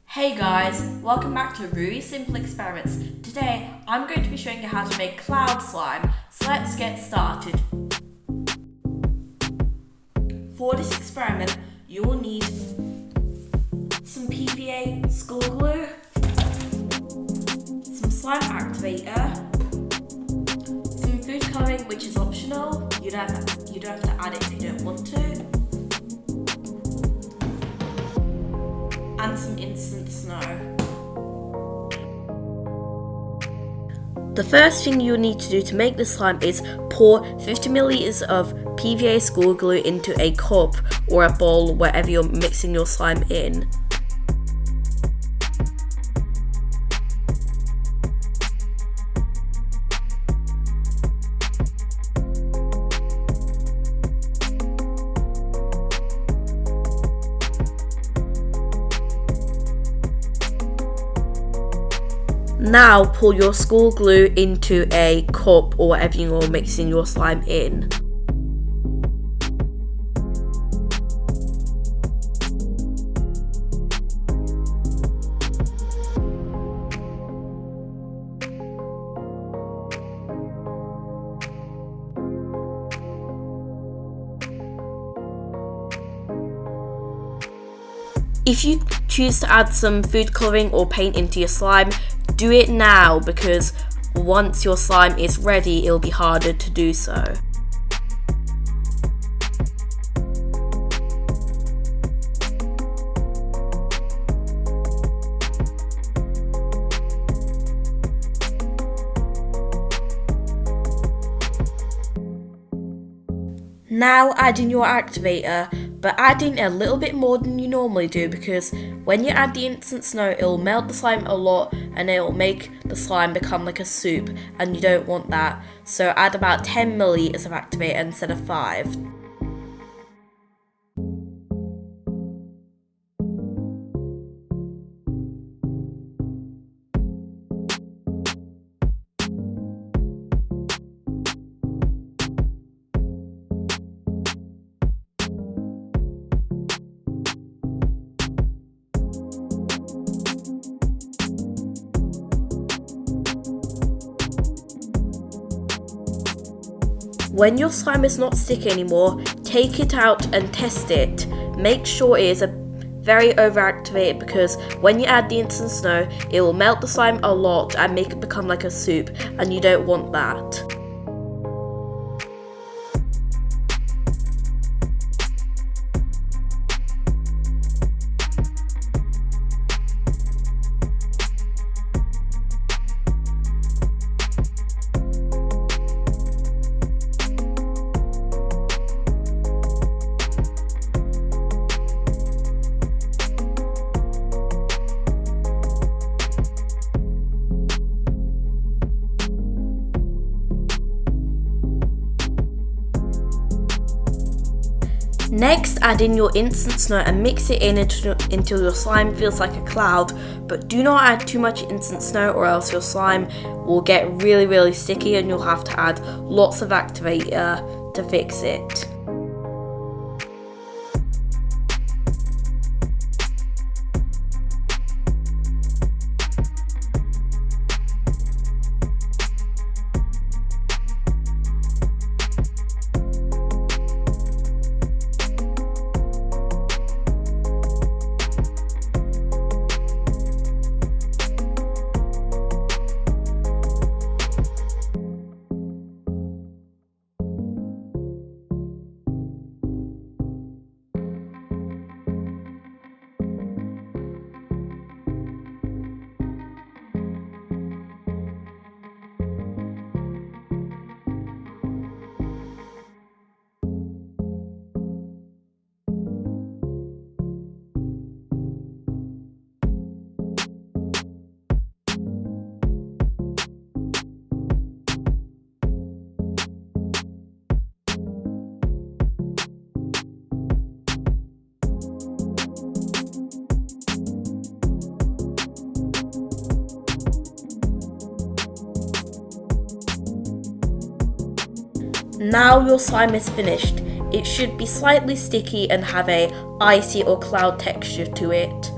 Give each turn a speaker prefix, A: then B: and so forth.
A: Hey guys, welcome back to Really Simple Experiments. Today I'm going to be showing you how to make cloud slime, so let's get started. For this experiment you will need some PVA school glue, some slime activator, some food colouring which is optional, you don't have to add it if you don't want to, and some instant snow. The first thing you need to do to make the slime is pour 50 milliliters of PVA school glue into a cup or a bowl, wherever you're mixing your slime in. Now pour your school glue into a cup or whatever you're mixing your slime in. If you choose to add some food colouring or paint into your slime, do it now, because once your slime is ready, it'll be harder to do so. Now add in your activator, but add in a little bit more than you normally do, because when you add the instant snow, it'll melt the slime a lot and it'll make the slime become like a soup, and you don't want that. So add about 10 milliliters of activator instead of 5. When your slime is not sticky anymore, take it out and test it. Make sure it is very overactivated, because when you add the instant snow, it will melt the slime a lot and make it become like a soup, and you don't want that. Next, add in your instant snow and mix it in until your slime feels like a cloud, but do not add too much instant snow, or else your slime will get really sticky and you'll have to add lots of activator to fix it. Now your slime is finished. It should be slightly sticky and have a icy or cloud texture to it.